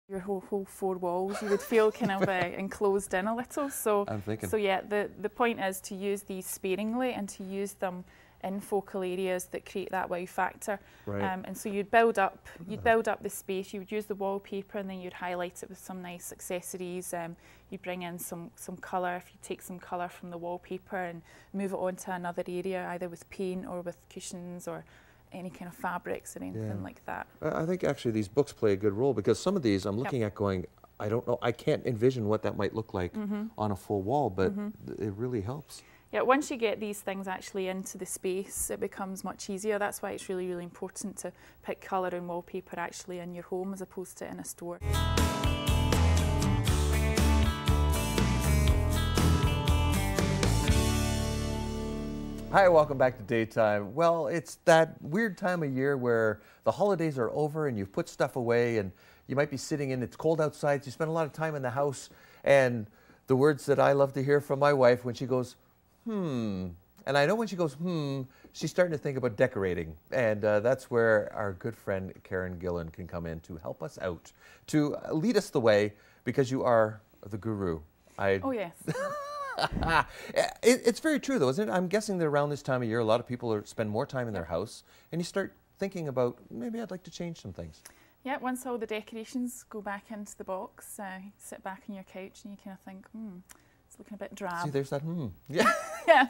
your whole four walls, you would feel kind of enclosed in a little. So, I'm thinking. So yeah, the point is to use these sparingly and to use them in focal areas that create that wow factor. Right. And so you'd build up the space. You would use the wallpaper, and then you'd highlight it with some nice accessories. You bring in some colour. If you take some colour from the wallpaper and move it onto another area, either with paint or with cushions or any kind of fabrics or anything like that. I think actually these books play a good role, because some of these I'm looking at going, I don't know, I can't envision what that might look like on a full wall, but it really helps. Yeah, once you get these things actually into the space, it becomes much easier. That's why it's really, really important to pick colour and wallpaper actually in your home as opposed to in a store. Hi, welcome back to Daytime. Well, it's that weird time of year where the holidays are over and you've put stuff away and you might be sitting in, it's cold outside, so you spend a lot of time in the house, and the words that I love to hear from my wife when she goes, and I know when she goes, she's starting to think about decorating. And that's where our good friend Karen Gillan can come in to help us out, to lead us the way, because you are the guru. Oh, yes. It's very true, though, isn't it? I'm guessing that around this time of year, a lot of people spend more time in their house, and you start thinking about, maybe I'd like to change some things. Yeah, once all the decorations go back into the box, you sit back on your couch and you kind of think, it's looking a bit drab. See, there's that Yeah. Yeah.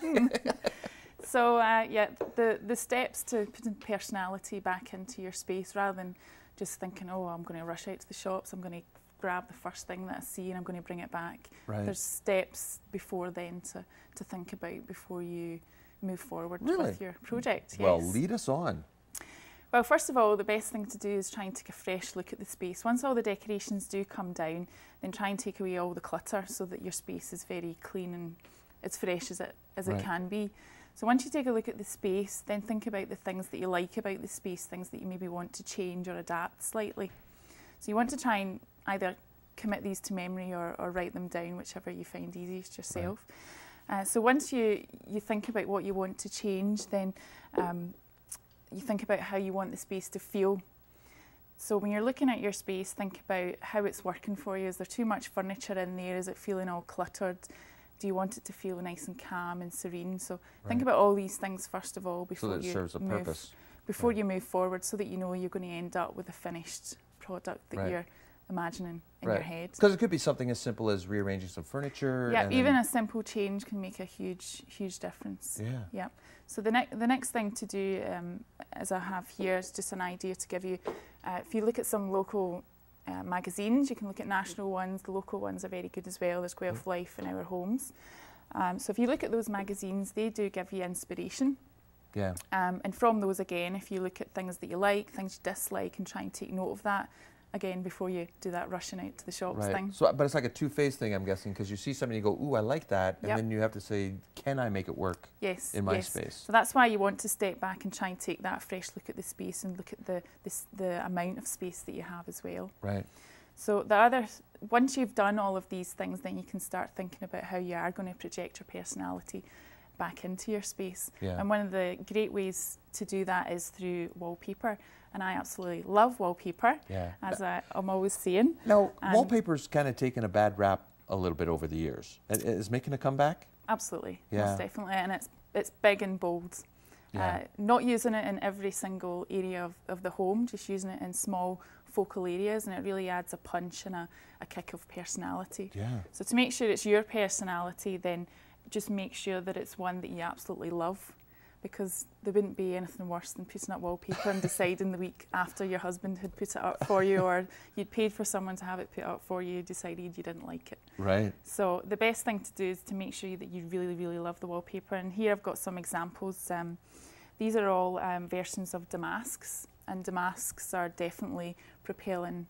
So, yeah, the steps to putting personality back into your space, rather than just thinking, oh, I'm going to rush out to the shops, I'm going to grab the first thing that I see and I'm going to bring it back. Right. There's steps before then to think about before you move forward Really? with your project. Yes. Well, lead us on. Well, first of all, the best thing to do is try and take a fresh look at the space. Once all the decorations do come down, then try and take away all the clutter so that your space is very clean and as fresh as it can be. So once you take a look at the space, then think about the things that you like about the space, things that you maybe want to change or adapt slightly. So you want to try and either commit these to memory or write them down, whichever you find easiest yourself. Right. So once you think about what you want to change, then you think about how you want the space to feel. So when you're looking at your space, think about how it's working for you. Is there too much furniture in there? Is it feeling all cluttered? Do you want it to feel nice and calm and serene? So think about all these things first of all before so that it serves a purpose. Before you move forward, so that you know you're going to end up with a finished product that you're imagining in your head. Because it could be something as simple as rearranging some furniture. Yeah, even a simple change can make a huge difference. Yeah. Yeah. So the next thing to do, as I have here, is just an idea to give you. If you look at some local magazines, you can look at national ones. The local ones are very good as well. There's Guelph Life in Our Homes. So if you look at those magazines, they do give you inspiration. Yeah. And from those, again, if you look at things that you like, things you dislike, and try and take note of that, again, before you do that rushing out to the shops thing. So, but it's like a two-phase thing, I'm guessing, because you see something, you go, ooh, I like that, and then you have to say, can I make it work in my space? So that's why you want to step back and try and take that fresh look at the space and look at the amount of space that you have as well. Right. So once you've done all of these things, then you can start thinking about how you are going to project your personality back into your space. Yeah. And one of the great ways to do that is through wallpaper. And I absolutely love wallpaper, as I'm always saying. Now, wallpaper's kind of taken a bad rap a little bit over the years. Is making a comeback? Absolutely, most definitely. And it's big and bold. Not using it in every single area of the home, just using it in small focal areas, and it really adds a punch and a kick of personality. Yeah. So to make sure it's your personality, then just make sure that it's one that you absolutely love, because there wouldn't be anything worse than putting up wallpaper and deciding the week after your husband had put it up for you, or you'd paid for someone to have it put up for you, decided you didn't like it. Right. So the best thing to do is to make sure that you really, really love the wallpaper. And here I've got some examples. These are all versions of damasks, and damasks are definitely propelling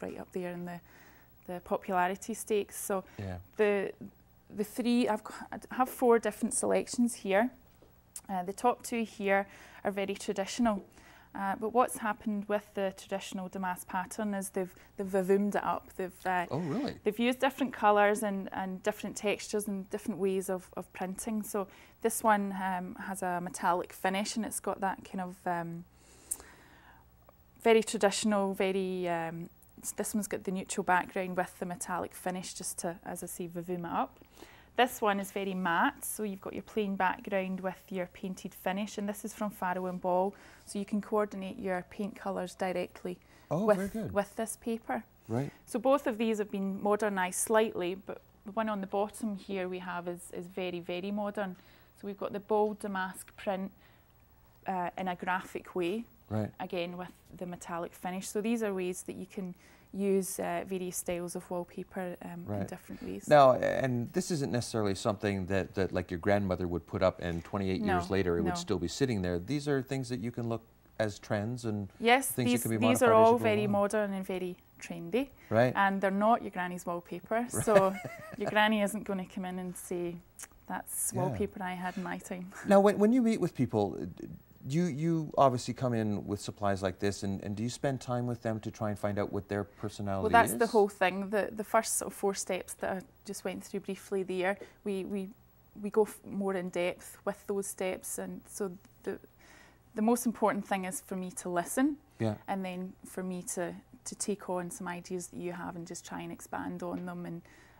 right up there in the popularity stakes. So the three, I have 4 different selections here. The top 2 here are very traditional, but what's happened with the traditional damask pattern is they've vavoomed it up. They've used different colours and different textures and different ways of printing. So this one has a metallic finish, and it's got that kind of very traditional, very this one's got the neutral background with the metallic finish, just to, as I say, vavoom it up. This one is very matte, so you've got your plain background with your painted finish, and this is from Faro and Ball, so you can coordinate your paint colours directly with this paper. Right. So both of these have been modernised slightly, but the one on the bottom here we have is very, very modern. So we've got the bold damask print in a graphic way, again with the metallic finish. So these are ways that you can use various styles of wallpaper in different ways. Now, and this isn't necessarily something that like your grandmother would put up and 28 years later it would still be sitting there. These are things that you can look as trends and things that can be modified. These are all very modern and very trendy, and they're not your granny's wallpaper. So your granny isn't going to come in and say, that's wallpaper I had in my time. Now, when you meet with people, you obviously come in with supplies like this, and do you spend time with them to try and find out what their personality is? Well, that's the whole thing. The first sort of 4 steps that I just went through briefly there, we go more in depth with those steps, and so the most important thing is for me to listen, and then for me to take on some ideas that you have and just try and expand on them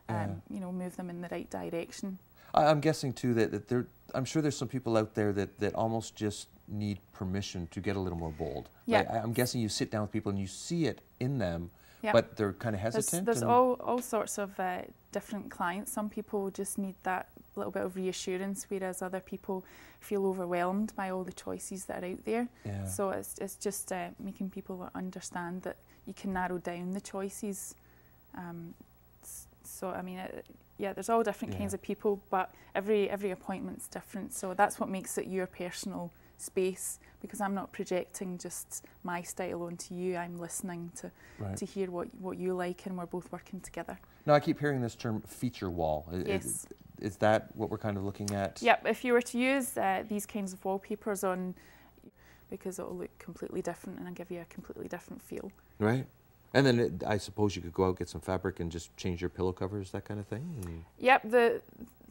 and you know, move them in the right direction. I'm guessing too that I'm sure there's some people out there that almost just need permission to get a little more bold. Yeah. Like, I'm guessing you sit down with people and you see it in them, but they're kind of hesitant. There's all sorts of different clients. Some people just need that little bit of reassurance, whereas other people feel overwhelmed by all the choices that are out there. Yeah. So it's just making people understand that you can narrow down the choices. So I mean, there's all different kinds of people, but every appointment's different. So that's what makes it your personal space, because I'm not projecting just my style onto you. I'm listening to hear what you like, and we're both working together. Now, I keep hearing this term feature wall. Yes. Is that what we're kind of looking at? Yep. If you were to use these kinds of wallpapers on, because it'll look completely different and give you a completely different feel. Right. And then I suppose you could go out, get some fabric and just change your pillow covers, that kind of thing? Yep. The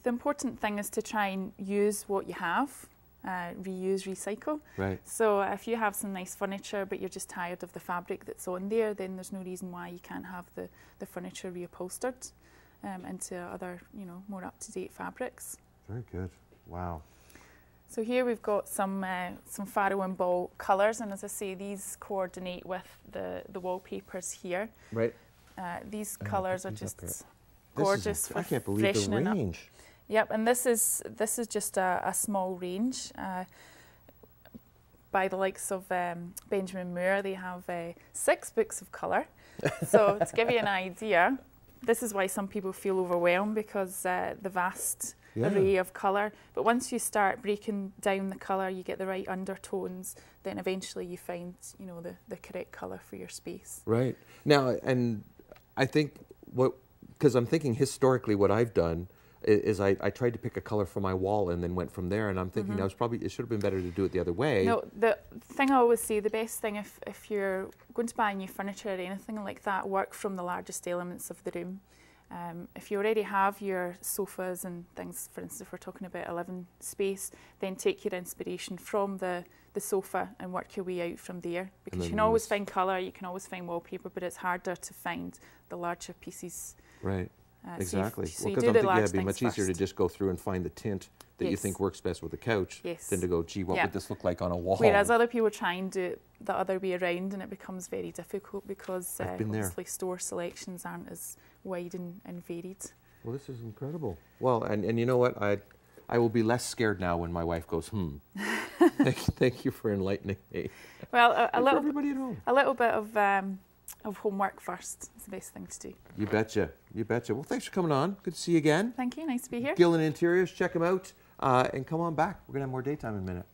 important thing is to try and use what you have, reuse, recycle. Right. So if you have some nice furniture but you're just tired of the fabric that's on there, then there's no reason why you can't have the furniture reupholstered into other, you know, more up-to-date fabrics. Very good. Wow. So here we've got some Faro and Ball colours, and as I say, these coordinate with the wallpapers here. Right. These colours are just gorgeous for I can't believe the range. Up. Yep, and this is just a small range. By the likes of Benjamin Moore, they have 6 books of colour. So to give you an idea, this is why some people feel overwhelmed, because the vast array of colour. But once you start breaking down the colour, you get the right undertones, then eventually you find, you know, the correct colour for your space. Right. Now, and I think because I'm thinking historically what I've done is I tried to pick a colour for my wall and then went from there, and I'm thinking it should have been better to do it the other way. No, the thing I always say, the best thing if you're going to buy new furniture or anything like that, work from the largest elements of the room. If you already have your sofas and things, for instance, if we're talking about a living space, then take your inspiration from the sofa and work your way out from there. Because you can always find colour, you can always find wallpaper, but it's harder to find the larger pieces. Right. Exactly. So because I'm thinking it'd be much easier to just go through and find the tint that you think works best with the couch than to go, gee, what would this look like on a wall? Whereas other people try and do it the other way around, and it becomes very difficult because obviously store selections aren't as wide and varied. Well, this is incredible. Well, and you know what? I will be less scared now when my wife goes, thank you for enlightening me. Well, everybody at home. A little bit of homework first is the best thing to do. You betcha. You betcha. Well, thanks for coming on. Good to see you again. Thank you. Nice to be here. Gillan Interiors, check them out and come on back. We're going to have more daytime in a minute.